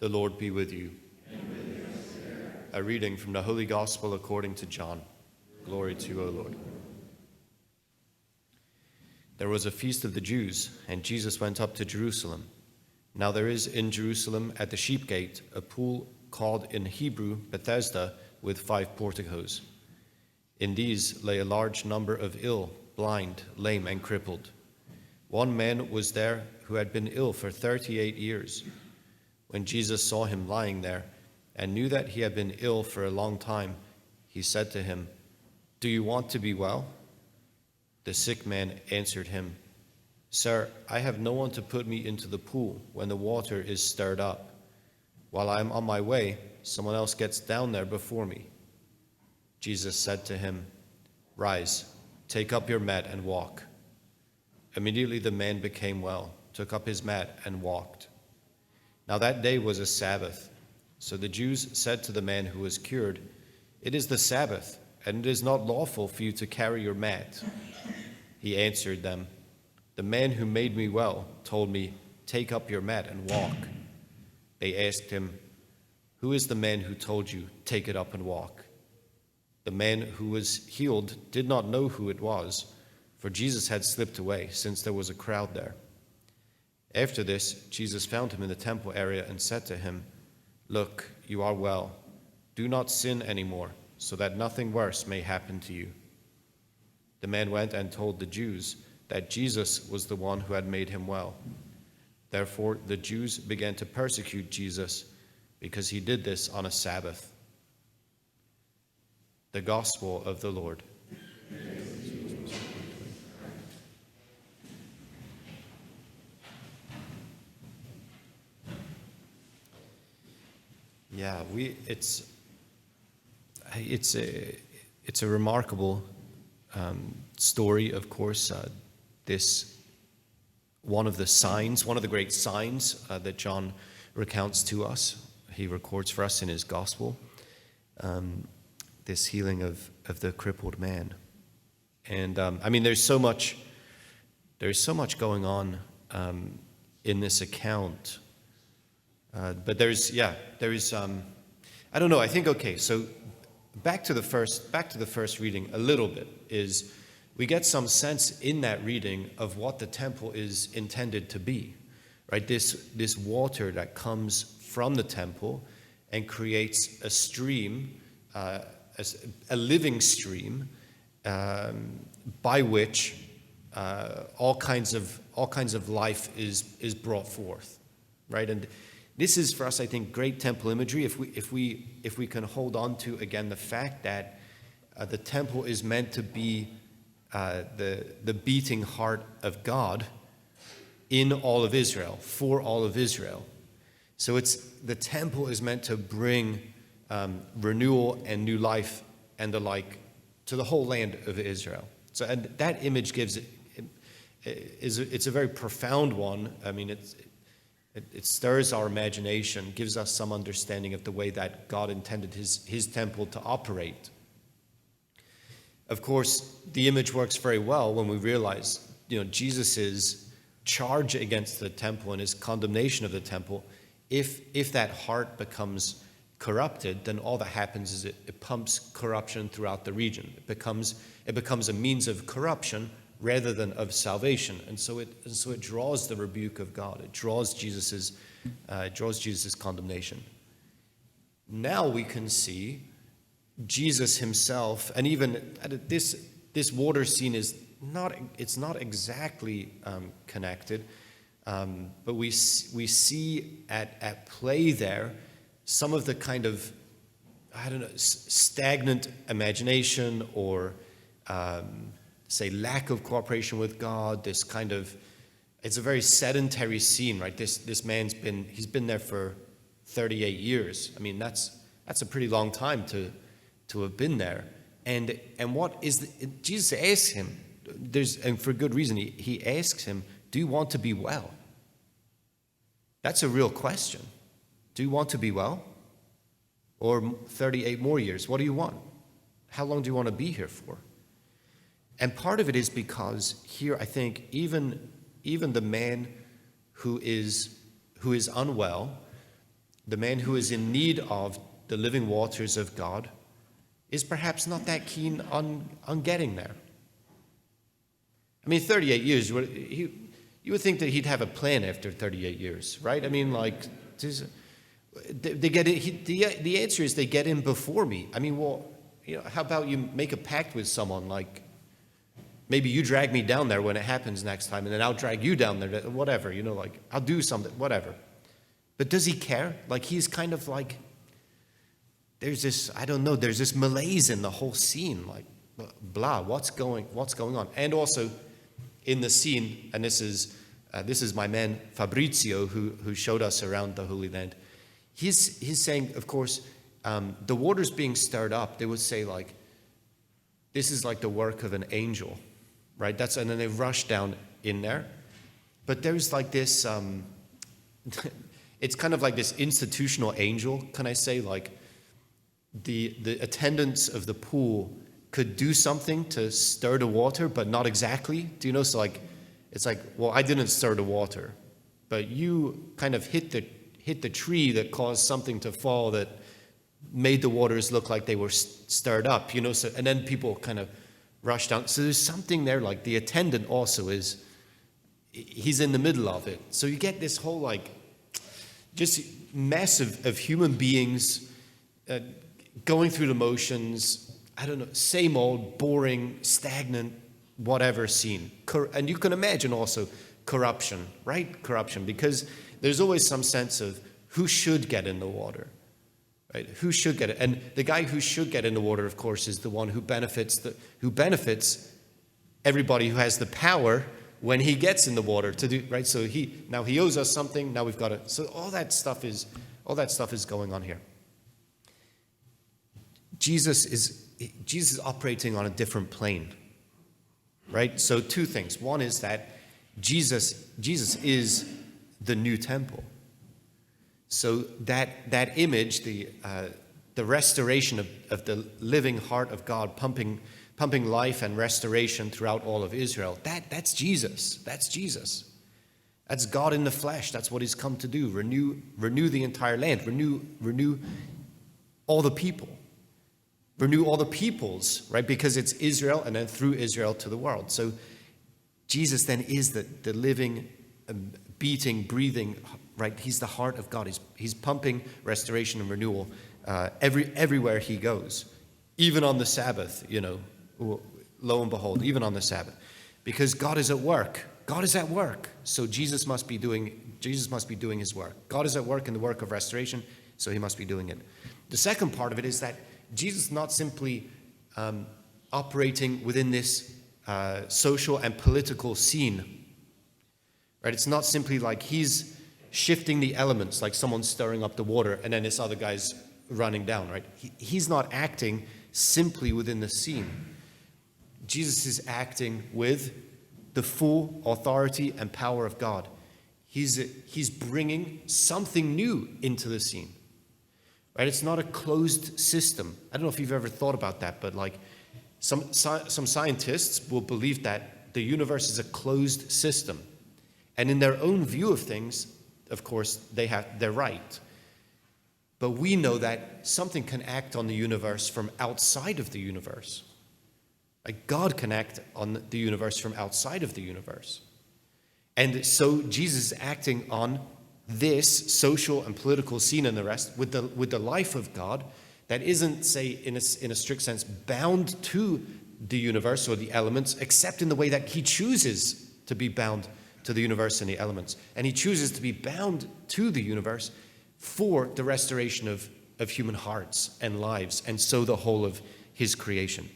The Lord be with you. And with your spirit. A reading from the Holy Gospel according to John. Glory to you, O Lord. There was a feast of the Jews, and Jesus went up to Jerusalem. Now there is in Jerusalem at the sheep gate a pool called in Hebrew Bethesda, with 5 porticos. In these lay a large number of ill, blind, lame, and crippled. One man was there who had been ill for 38 years. When Jesus saw him lying there and knew that he had been ill for a long time, he said to him, "Do you want to be well?" The sick man answered him, "Sir, I have no one to put me into the pool when the water is stirred up. While I am on my way, someone else gets down there before me." Jesus said to him, "Rise, take up your mat and walk." Immediately the man became well, took up his mat and walked. Now that day was a Sabbath. So the Jews said to the man who was cured, "It is the Sabbath, and it is not lawful for you to carry your mat." He answered them, "The man who made me well told me, 'Take up your mat and walk.'" They asked him, "Who is the man who told you, 'Take it up and walk'?" The man who was healed did not know who it was, for Jesus had slipped away, since there was a crowd there. After this, Jesus found him in the temple area and said to him, "Look, you are well. Do not sin anymore, so that nothing worse may happen to you." The man went and told the Jews that Jesus was the one who had made him well. Therefore, the Jews began to persecute Jesus because he did this on a Sabbath. The Gospel of the Lord. Yeah, it's a remarkable story, of course. This one of the great signs that John recounts to us. He records for us in his gospel this healing of the crippled man, and there's so much going on in this account. But I don't know. I think, okay, so back to the first reading a little bit, is we get some sense in that reading of what the temple is intended to be, right? This water that comes from the temple and creates a stream, a living stream, by which all kinds of life is brought forth, right? And this is, for us, I think, great temple imagery. If we can hold on to, again, the fact that the temple is meant to be the beating heart of God in all of Israel, for all of Israel. So the temple is meant to bring renewal and new life and the like to the whole land of Israel. So, and that image it's a very profound one. I mean, it stirs our imagination, gives us some understanding of the way that God intended his temple to operate. Of course, the image works very well when we realize, Jesus' charge against the temple and his condemnation of the temple. If that heart becomes corrupted, then all that happens is it pumps corruption throughout the region. It becomes a means of corruption rather than of salvation, and so it draws the rebuke of God. It draws Jesus's condemnation. Now we can see Jesus himself, and even this water scene is not exactly connected, but we see at play there some of the kind of stagnant imagination or say lack of cooperation with God. This kind of, it's a very sedentary scene, right? This man's he's been there for 38 years. I mean, that's a pretty long time to have been there. And what is Jesus asks him, and for good reason, he asks him, "Do you want to be well?" That's a real question. Do you want to be well? Or 38 more years? What do you want? How long do you want to be here for? And part of it is because here, I think, even the man who is unwell the man who is in need of the living waters of God, is perhaps not that keen on getting there. I mean, 38 years, you would think that he'd have a plan after 38 years, right? I mean, like, they get it, the answer is they get in before me. I mean, well, how about you make a pact with someone, like, maybe you drag me down there when it happens next time, and then I'll drag you down there, whatever, like, I'll do something, whatever. But does he care? Like, he's kind of like, there's this, I don't know, there's this malaise in the whole scene, like, blah, what's going on? And also, in the scene, and this is my man Fabrizio, who showed us around the Holy Land. He's saying, of course, the water's being stirred up. They would say, like, this is like the work of an angel, right? And then they rush down in there. But there's like this, it's kind of like this institutional angel, can I say? Like, the attendants of the pool could do something to stir the water, but not exactly. Do you know? So like, it's like, well, I didn't stir the water, but you kind of hit the tree that caused something to fall that made the waters look like they were stirred up. So, and then people kind of rush down. So there's something there, like the attendant also he's in the middle of it. So you get this whole like, just mess of human beings going through the motions. I don't know, same old, boring, stagnant, whatever scene. And you can imagine also corruption, right? Corruption, because there's always some sense of who should get in the water, right? Who should get it? And the guy who should get in the water, of course, is the one who benefits everybody who has the power when he gets in the water to do, right? So he owes us something. Now we've got it. So all that stuff is going on here. Jesus is operating on a different plane, right? So two things. One is that Jesus is the new temple. So that image, the restoration of the living heart of God, pumping life and restoration throughout all of Israel, that's Jesus. That's Jesus. That's God in the flesh. That's what he's come to do. Renew the entire land. Renew all the people. Renew all the peoples, right? Because it's Israel and then through Israel to the world. So Jesus then is the living, beating, breathing, right? He's the heart of God. He's pumping restoration and renewal everywhere he goes. Even on the Sabbath, lo and behold, even on the Sabbath. Because God is at work. God is at work. So Jesus must be doing his work. God is at work in the work of restoration, so he must be doing it. The second part of it is that Jesus is not simply operating within this social and political scene, right? It's not simply like he's shifting the elements, like someone's stirring up the water and then this other guy's running down, right? He's not acting simply within the scene. Jesus is acting with the full authority and power of God. He's bringing something new into the scene. Right? It's not a closed system. I don't know if you've ever thought about that, but like some scientists will believe that the universe is a closed system. And in their own view of things, of course, they're right. But we know that something can act on the universe from outside of the universe. Like God can act on the universe from outside of the universe. And so Jesus is acting on this social and political scene and the rest with the life of God that isn't, say, in a strict sense, bound to the universe or the elements, except in the way that he chooses to be bound to the universe and the elements. And he chooses to be bound to the universe for the restoration of human hearts and lives, and so the whole of his creation.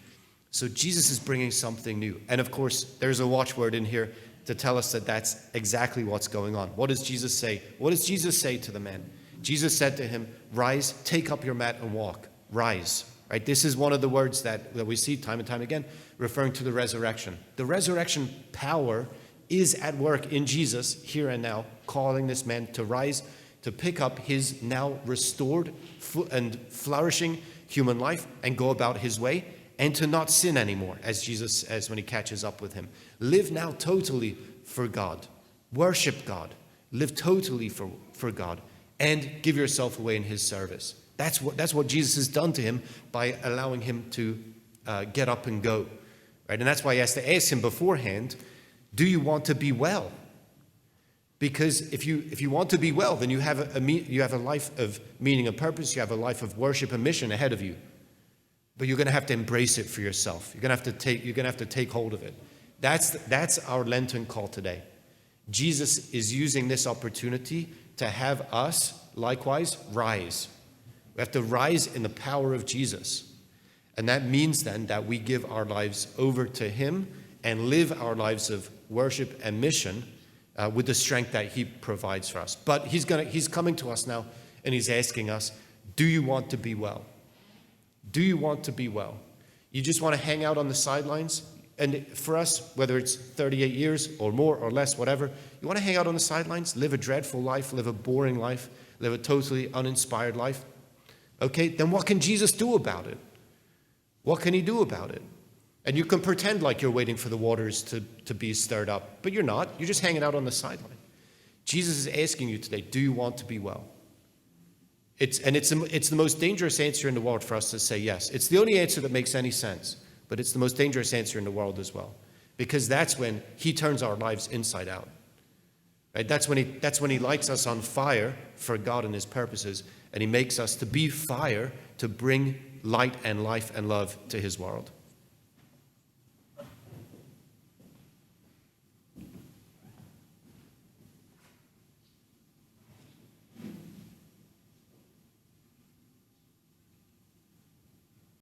So Jesus is bringing something new. And of course, there's a watchword in here to tell us that that's exactly what's going on. What does Jesus say? What does Jesus say to the man? Jesus said to him, "Rise, take up your mat and walk." Rise, right? This is one of the words that we see time and time again, referring to the resurrection. The resurrection power is at work in Jesus here and now, calling this man to rise, to pick up his now restored and flourishing human life and go about his way, and to not sin anymore, as Jesus says when he catches up with him. Live now totally for God. Worship God. Live totally for God. and give yourself away in his service. That's what Jesus has done to him by allowing him to get up and go. Right? And that's why he has to ask him beforehand, do you want to be well? Because if you want to be well, then you have a life of meaning and purpose. You have a life of worship and mission ahead of you. But you're going to have to embrace it for yourself. You're going to have to take hold of it. That's our Lenten call today. Jesus is using this opportunity to have us likewise rise. We have to rise in the power of Jesus. And that means then that we give our lives over to him and live our lives of worship and mission with the strength that he provides for us. But he's coming to us now and he's asking us, do you want to be well? Do you want to be well? You just want to hang out on the sidelines? And for us, whether it's 38 years or more or less, whatever, you want to hang out on the sidelines, live a dreadful life, live a boring life, live a totally uninspired life? Okay, then what can Jesus do about it? What can he do about it? And you can pretend like you're waiting for the waters to be stirred up, but you're not. You're just hanging out on the sideline. Jesus is asking you today, do you want to be well? It's the most dangerous answer in the world for us to say yes. It's the only answer that makes any sense, but it's the most dangerous answer in the world as well, because that's when he turns our lives inside out. Right? That's when he lights us on fire for God and his purposes, and he makes us to be fire to bring light and life and love to his world.